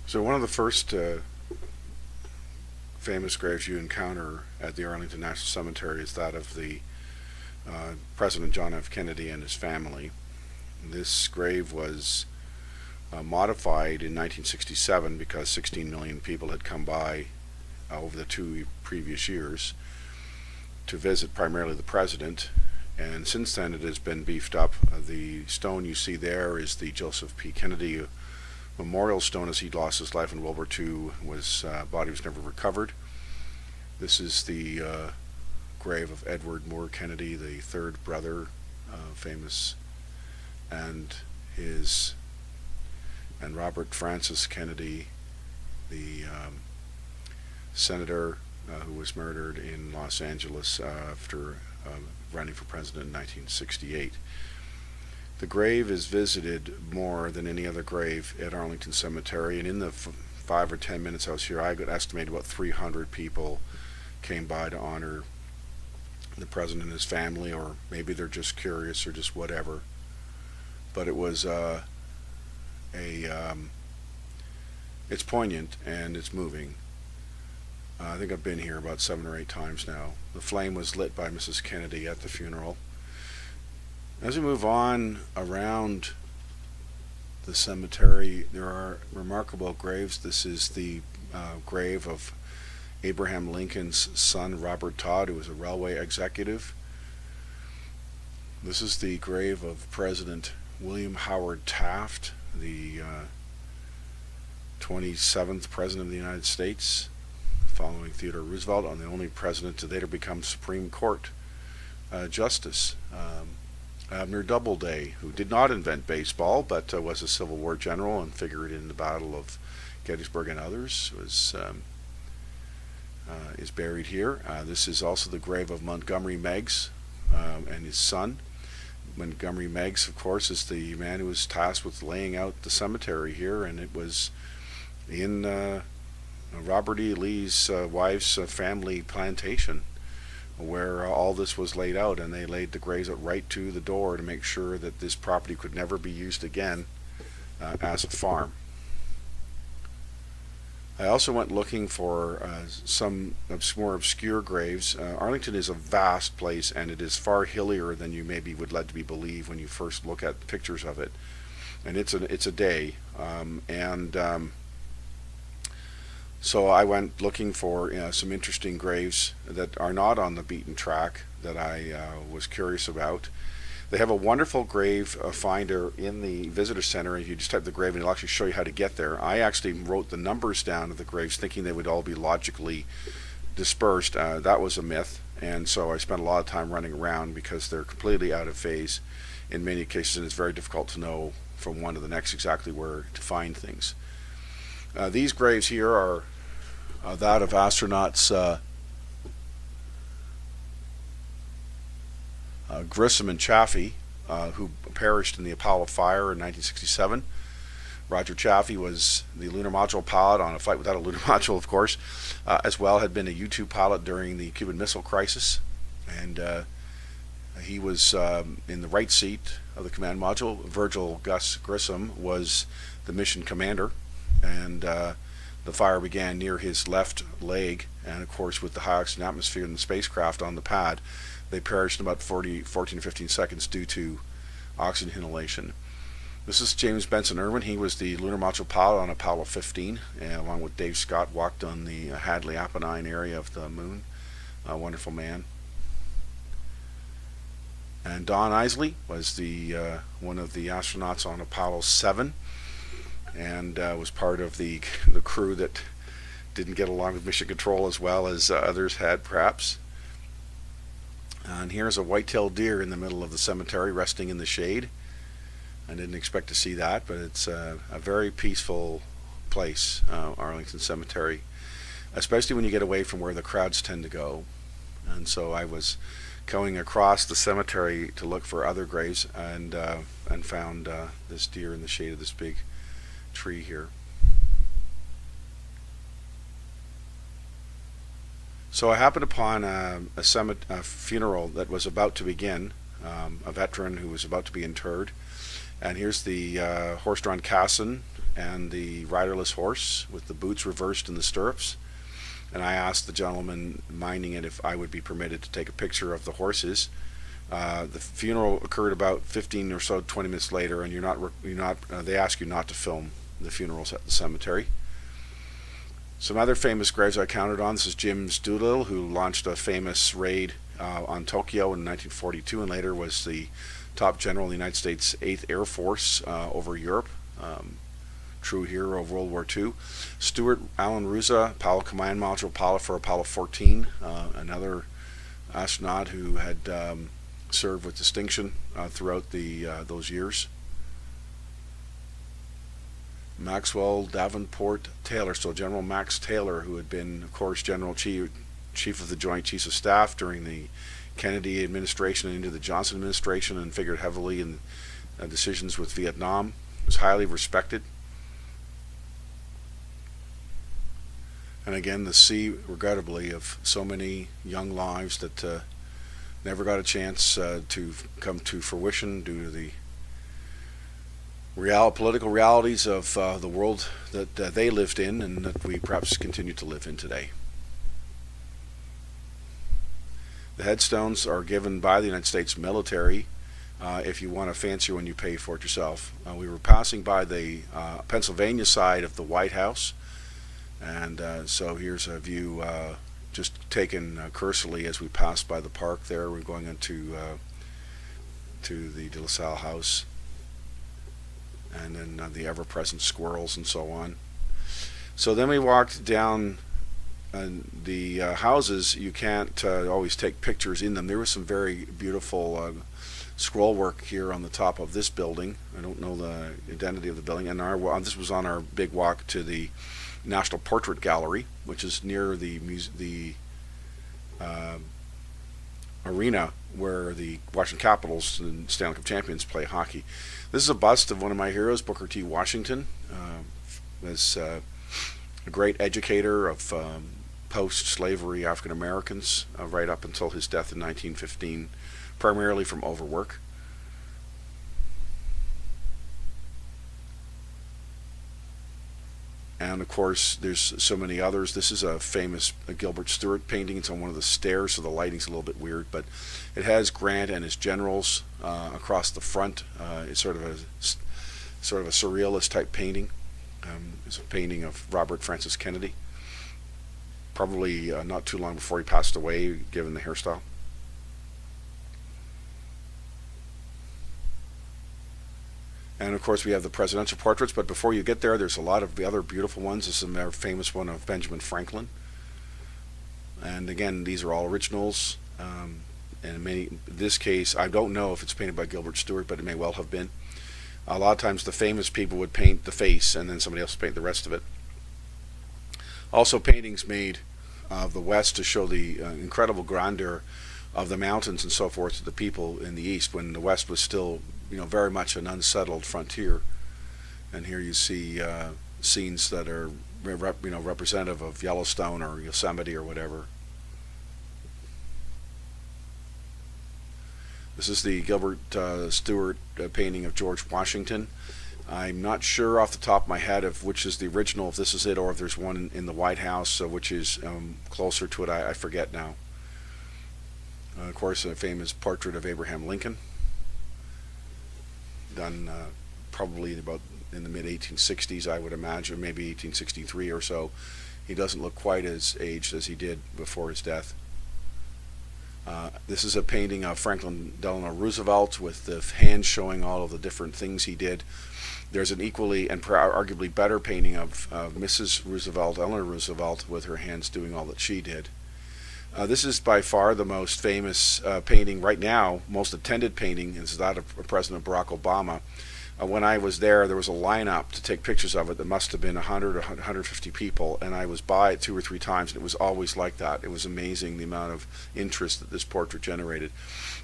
So one of the first famous graves you encounter at the Arlington National Cemetery is that of the President John F. Kennedy and his family. This grave was modified in 1967 because 16 million people had come by over the 2 previous years to visit primarily the president, and since then it has been beefed up. The stone you see there is the Joseph P. Kennedy memorial stone, as he lost his life in World War II. His body was never recovered. This is the grave of Edward Moore Kennedy, the third brother, famous, and Robert Francis Kennedy, the senator who was murdered in Los Angeles after running for president in 1968. The grave is visited more than any other grave at Arlington Cemetery, and in the 5 or 10 minutes I was here, I could estimate about 300 people came by to honor the president and his family, or maybe they're just curious or just whatever. But it was it's poignant and it's moving. I think I've been here about 7 or 8 times now. The flame was lit by Mrs. Kennedy at the funeral. As we move on around the cemetery, there are remarkable graves. This is the grave of Abraham Lincoln's son, Robert Todd, who was a railway executive. This is the grave of President William Howard Taft, the 27th President of the United States, following Theodore Roosevelt, and the only president to later become Supreme Court Justice. Abner Doubleday, who did not invent baseball, but was a Civil War general and figured in the Battle of Gettysburg and others, is buried here. This is also the grave of Montgomery Meigs and his son. Montgomery Meigs, of course, is the man who was tasked with laying out the cemetery here, and it was in Robert E. Lee's wife's family plantation where all this was laid out, and they laid the graves out right to the door to make sure that this property could never be used again as a farm. I also went looking for some more obscure graves. Arlington is a vast place, and it is far hillier than you maybe would let to be believe when you first look at pictures of it. And it's a day, so I went looking for some interesting graves that are not on the beaten track that I was curious about. They have a wonderful grave finder in the visitor center. If you just type the grave, and it'll actually show you how to get there. I actually wrote the numbers down of the graves thinking they would all be logically dispersed. That was a myth, and so I spent a lot of time running around because they're completely out of phase in many cases, and it's very difficult to know from one to the next exactly where to find things. These graves here are that of astronauts Grissom and Chaffee, who perished in the Apollo fire in 1967. Roger Chaffee was the lunar module pilot on a flight without a lunar module, of course, as well had been a U-2 pilot during the Cuban Missile Crisis, and he was in the right seat of the command module. Virgil Gus Grissom was the mission commander, and the fire began near his left leg, and of course with the high oxygen atmosphere in the spacecraft on the pad, they perished in about 14 to 15 seconds due to oxygen inhalation. This is James Benson Irwin. He was the lunar module pilot on Apollo 15, and along with Dave Scott walked on the Hadley Apennine area of the moon. A wonderful man. And Don Isley was the one of the astronauts on Apollo 7, and was part of the crew that didn't get along with mission control as well as others had, perhaps. And here's a white-tailed deer in the middle of the cemetery resting in the shade. I didn't expect to see that, but it's a very peaceful place, Arlington Cemetery, especially when you get away from where the crowds tend to go. And so I was going across the cemetery to look for other graves, and found this deer in the shade of this big tree here. So I happened upon a funeral that was about to begin, a veteran who was about to be interred. And here's the horse-drawn caisson and the riderless horse with the boots reversed in the stirrups. And I asked the gentleman minding it if I would be permitted to take a picture of the horses. The funeral occurred about 15 or so, 20 minutes later, and they ask you not to film the funerals at the cemetery. Some other famous graves I counted on. This is James Doolittle, who launched a famous raid on Tokyo in 1942, and later was the top general of the United States 8th Air Force over Europe. True hero of World War II. Stuart Allen Ruza, Apollo Command Module pilot for Apollo 14, another astronaut who had served with distinction throughout those years. Maxwell Davenport Taylor, so General Max Taylor, who had been, of course, General Chief of the Joint Chiefs of Staff during the Kennedy administration and into the Johnson administration, and figured heavily in decisions with Vietnam, was highly respected. And again, the sea, regrettably, of so many young lives that never got a chance to come to fruition due to the political realities of the world that they lived in and that we perhaps continue to live in today. The headstones are given by the United States military. If you want a fancier one, you pay for it yourself. We were passing by the Pennsylvania side of the White House, and so here's a view just taken cursorily as we passed by the park there. We're going into to the De La Salle House, and then the ever-present squirrels and so on. So then we walked down the houses. You can't always take pictures in them. There was some very beautiful scroll work here on the top of this building. I don't know the identity of the building. And this was on our big walk to the National Portrait Gallery, which is near the arena where the Washington Capitals and Stanley Cup champions play hockey. This is a bust of one of my heroes, Booker T. Washington. Was a great educator of post-slavery African Americans right up until his death in 1915, primarily from overwork. And of course, there's so many others. This is a famous Gilbert Stuart painting. It's on one of the stairs, so the lighting's a little bit weird, but it has Grant and his generals across the front. It's sort of a surrealist type painting. It's a painting of Robert Francis Kennedy, probably not too long before he passed away, given the hairstyle. And of course we have the presidential portraits, but before you get there, there's a lot of the other beautiful ones. This is a famous one of Benjamin Franklin. And again, these are all originals. And in this case, I don't know if it's painted by Gilbert Stuart, but it may well have been. A lot of times the famous people would paint the face and then somebody else would paint the rest of it. Also paintings made of the West to show the incredible grandeur of the mountains and so forth to the people in the East when the West was still, very much an unsettled frontier. And here you see scenes that are, representative of Yellowstone or Yosemite or whatever. This is the Gilbert Stuart painting of George Washington. I'm not sure off the top of my head of which is the original, if this is it, or if there's one in the White House, which is closer to it. I forget now. Of course, a famous portrait of Abraham Lincoln, done probably about in the mid-1860s, I would imagine, maybe 1863 or so. He doesn't look quite as aged as he did before his death. This is a painting of Franklin Delano Roosevelt with the hands showing all of the different things he did. There's an equally and arguably better painting of Mrs. Roosevelt, Eleanor Roosevelt, with her hands doing all that she did. This is by far the most famous painting right now, most attended painting, is that of President Barack Obama. When I was there was a lineup to take pictures of it that must have been 100 or 150 people, and I was by it 2 or 3 times, and it was always like that. It was amazing the amount of interest that this portrait generated.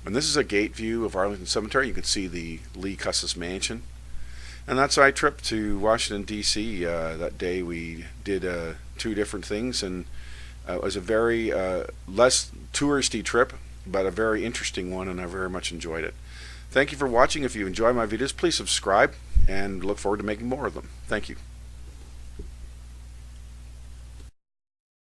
And this is a gate view of Arlington Cemetery. You can see the Lee Custis Mansion. And that's our trip to Washington, D.C. That day we did 2 different things, and it was a very less touristy trip, but a very interesting one, and I very much enjoyed it. Thank you for watching. If you enjoy my videos, please subscribe and look forward to making more of them. Thank you.